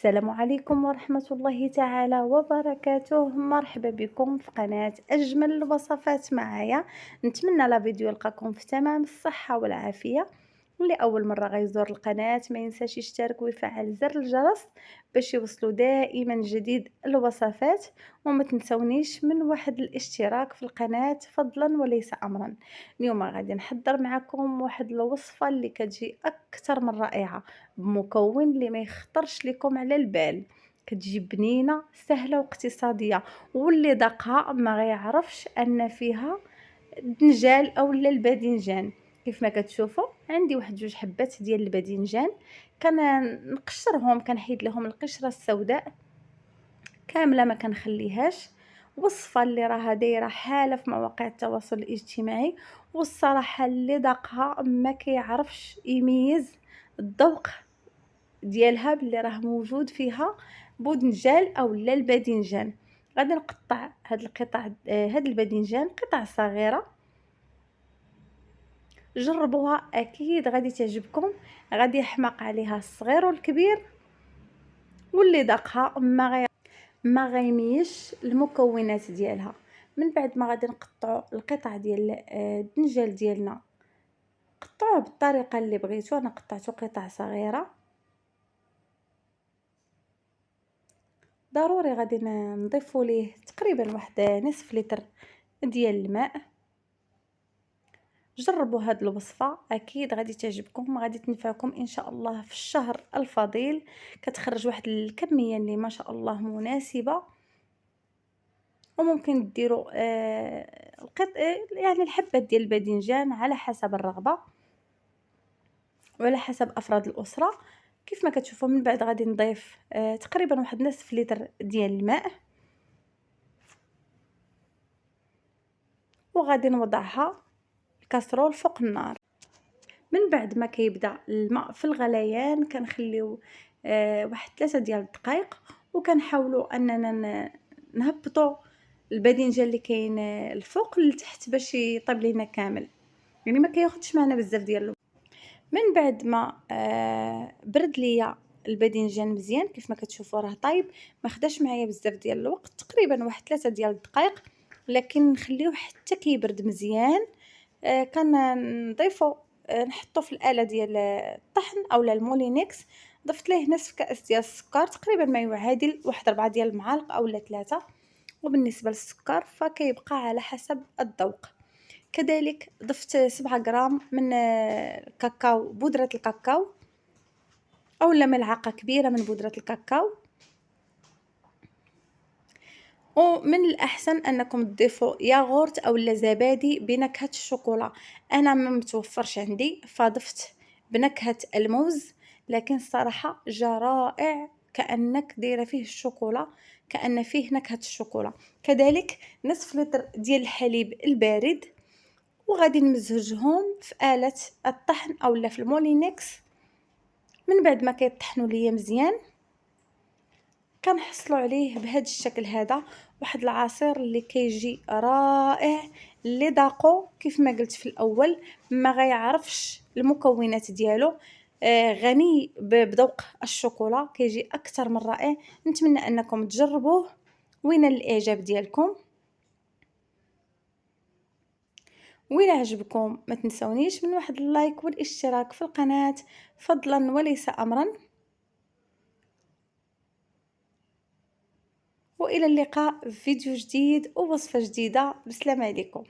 السلام عليكم ورحمة الله تعالى وبركاته. مرحبا بكم في قناة أجمل الوصفات معايا. نتمنى لا فيديو يلقاكم في تمام الصحة والعافية. واللي أول مرة غيزور القناة ما ينساش يشترك ويفعل زر الجرس باش يوصلوا دائما جديد الوصفات، وما تنسونيش من واحد الاشتراك في القناة فضلا وليس أمرا. اليوم غادي نحضر معكم واحد الوصفة اللي كتجي أكثر من رائعة، بمكون اللي ما يخطرش لكم على البال. كتجي بنينه سهله واقتصاديه، واللي ذاقها ما غيعرفش ان فيها الدنجال او الباذنجان. كيف ما كتشوفوا عندي واحد جوج حبات ديال الباذنجان، كنقشرهم كنحيد لهم القشره السوداء كامله ما كنخليهاش. وصفه اللي راها دايره حاله في مواقع التواصل الاجتماعي، والصراحه اللي ذاقها ما كيعرفش يميز الذوق ديالها باللي راه موجود فيها بودنجال او لا الباذنجان. غادي نقطع هاد القطع، هاد الباذنجان قطع صغيره. جربوها اكيد غادي تعجبكم، غادي يحماق عليها الصغير والكبير، واللي ذاقها ما غيميش المكونات ديالها. من بعد ما غادي نقطعوا القطع ديال الدنجال ديالنا، قطعوه بالطريقه اللي بغيتو. انا قطعته قطع صغيره. ضروري غادي نضيفوا ليه تقريبا واحد نصف لتر ديال الماء. جربوا هاد الوصفه اكيد غادي تعجبكم، غادي تنفعكم ان شاء الله في الشهر الفضيل. كتخرج واحد الكميه اللي ما شاء الله مناسبه. وممكن ديروا يعني الحبات ديال الباذنجان على حسب الرغبه وعلى حسب افراد الاسره. كيف ما كتشوفوا من بعد غادي نضيف تقريبا واحد نصف لتر ديال الماء، وغادي نوضعها الكاسرول فوق النار. من بعد ما كيبدا الماء في الغليان كنخليو واحد 3 ديال الدقائق، وكنحاولوا اننا نهبطوا الباذنجان اللي كاين الفوق لتحت باش يطيب لينا كامل، يعني ما كياخذش معنا بزاف ديال الوقت. من بعد ما برد ليا الباذنجان مزيان كيف ما كتشوفوا راه طايب، ما خداش معايا بزاف ديال الوقت، تقريبا واحد 3 ديال الدقائق. لكن نخليوه حتى كيبرد مزيان. كنضيفو نحطو في الآلة ديال الطحن اولا المولينكس. ضفت ليه نصف كأس ديال السكر، تقريبا ما يعادل واحد 4 ديال المعالق اولا 3. وبالنسبه للسكر فكيبقى على حسب الذوق. كذلك ضفت 7 غرام من الكاكاو، بودره الكاكاو اولا ملعقه كبيره من بودره الكاكاو. ومن الأحسن أنكم تضيفوا ياغورت أو زبادي بنكهة الشوكولا. أنا ما متوفرش عندي فضفت بنكهة الموز، لكن الصراحة جا رائع، كأنك دايره فيه الشوكولا، كأن فيه نكهة الشوكولا. كذلك نصف لتر ديال الحليب البارد، وغادي نمزجهم في آلة الطحن أو في المولينكس. من بعد ما كيطحنوا ليا مزيان كنحصلوا عليه بهذا الشكل هذا، واحد العصير اللي كيجي رائع. اللي ذاقو كيف ما قلت في الاول ما غيعرفش المكونات ديالو، غني بذوق الشوكولا، كيجي اكثر من رائع. نتمنى انكم تجربوه وين الاعجاب ديالكم. وإلا عجبكم ما تنسونيش من واحد اللايك والاشتراك في القناة فضلا وليس امرا. وإلى اللقاء في فيديو جديد ووصفة جديدة. بسلام عليكم.